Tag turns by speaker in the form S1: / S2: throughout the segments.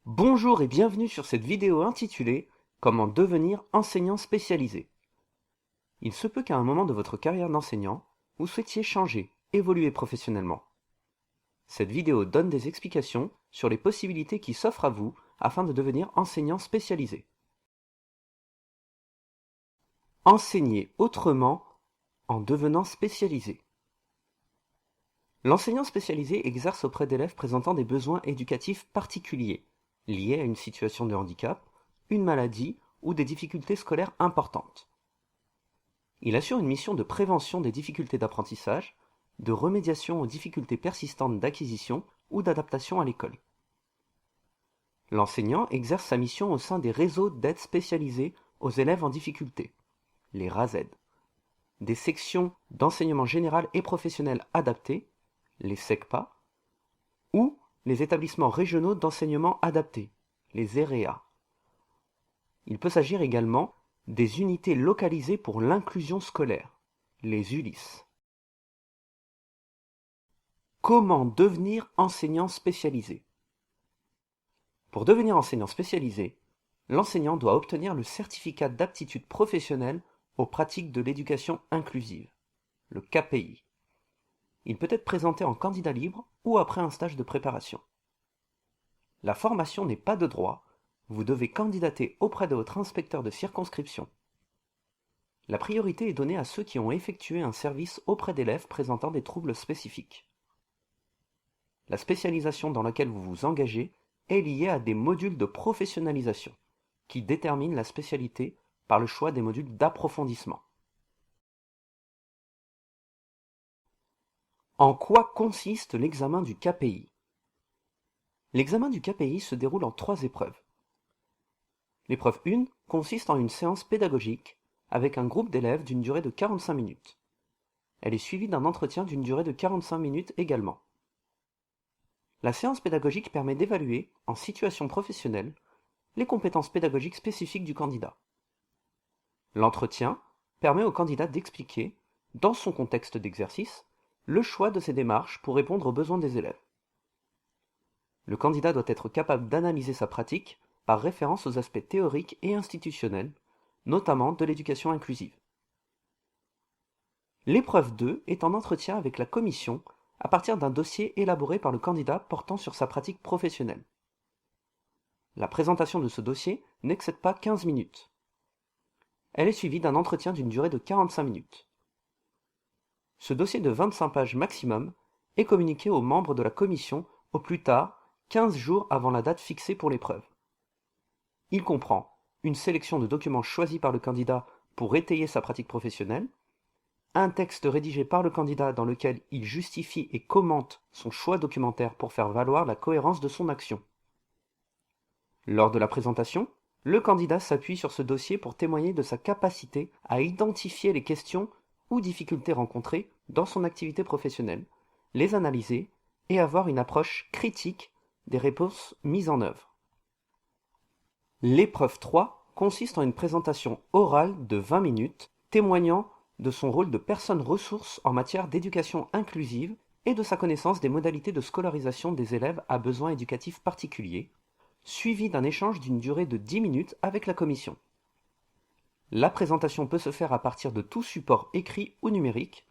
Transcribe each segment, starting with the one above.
S1: Bonjour et bienvenue sur cette vidéo intitulée « Comment devenir enseignant spécialisé ». Il se peut qu'à un moment de votre carrière d'enseignant, vous souhaitiez changer, évoluer professionnellement. Cette vidéo donne des explications sur les possibilités qui s'offrent à vous afin de devenir enseignant spécialisé. Enseigner autrement en devenant spécialisé. L'enseignant spécialisé exerce auprès d'élèves présentant des besoins éducatifs particuliers, liés à une situation de handicap, une maladie ou des difficultés scolaires importantes. Il assure une mission de prévention des difficultés d'apprentissage, de remédiation aux difficultés persistantes d'acquisition ou d'adaptation à l'école. L'enseignant exerce sa mission au sein des réseaux d'aide spécialisés aux élèves en difficulté, les RASED, des sections d'enseignement général et professionnel adapté, les SECPA, ou les établissements régionaux d'enseignement adapté, les EREA. Il peut s'agir également des unités localisées pour l'inclusion scolaire, les ULIS. Comment devenir enseignant spécialisé? Pour devenir enseignant spécialisé, l'enseignant doit obtenir le certificat d'aptitude professionnelle aux pratiques de l'éducation inclusive, le CAPI. Il peut être présenté en candidat libre ou après un stage de préparation. La formation n'est pas de droit, vous devez candidater auprès de votre inspecteur de circonscription. La priorité est donnée à ceux qui ont effectué un service auprès d'élèves présentant des troubles spécifiques. La spécialisation dans laquelle vous vous engagez est liée à des modules de professionnalisation, qui déterminent la spécialité par le choix des modules d'approfondissement. En quoi consiste l'examen du KPI? L'examen du KPI se déroule en 3 épreuves. L'épreuve 1 consiste en une séance pédagogique avec un groupe d'élèves d'une durée de 45 minutes. Elle est suivie d'un entretien d'une durée de 45 minutes également. La séance pédagogique permet d'évaluer, en situation professionnelle, les compétences pédagogiques spécifiques du candidat. L'entretien permet au candidat d'expliquer, dans son contexte d'exercice, le choix de ses démarches pour répondre aux besoins des élèves. Le candidat doit être capable d'analyser sa pratique par référence aux aspects théoriques et institutionnels, notamment de l'éducation inclusive. L'épreuve 2 est en entretien avec la commission à partir d'un dossier élaboré par le candidat portant sur sa pratique professionnelle. La présentation de ce dossier n'excède pas 15 minutes. Elle est suivie d'un entretien d'une durée de 45 minutes. Ce dossier de 25 pages maximum est communiqué aux membres de la commission au plus tard 15 jours avant la date fixée pour l'épreuve. Il comprend une sélection de documents choisis par le candidat pour étayer sa pratique professionnelle, un texte rédigé par le candidat dans lequel il justifie et commente son choix documentaire pour faire valoir la cohérence de son action. Lors de la présentation, le candidat s'appuie sur ce dossier pour témoigner de sa capacité à identifier les questions ou difficultés rencontrées dans son activité professionnelle, les analyser et avoir une approche critique des réponses mises en œuvre. L'épreuve 3 consiste en une présentation orale de 20 minutes témoignant de son rôle de personne ressource en matière d'éducation inclusive et de sa connaissance des modalités de scolarisation des élèves à besoins éducatifs particuliers, suivi d'un échange d'une durée de 10 minutes avec la commission. La présentation peut se faire à partir de tout support écrit ou numérique.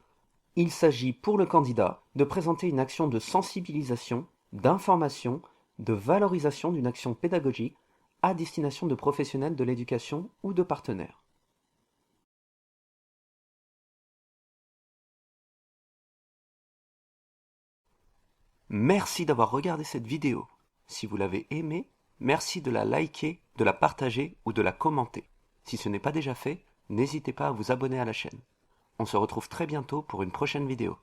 S1: Il s'agit pour le candidat de présenter une action de sensibilisation, d'information, de valorisation d'une action pédagogique à destination de professionnels de l'éducation ou de partenaires. Merci d'avoir regardé cette vidéo. Si vous l'avez aimée, merci de la liker, de la partager ou de la commenter. Si ce n'est pas déjà fait, n'hésitez pas à vous abonner à la chaîne. On se retrouve très bientôt pour une prochaine vidéo.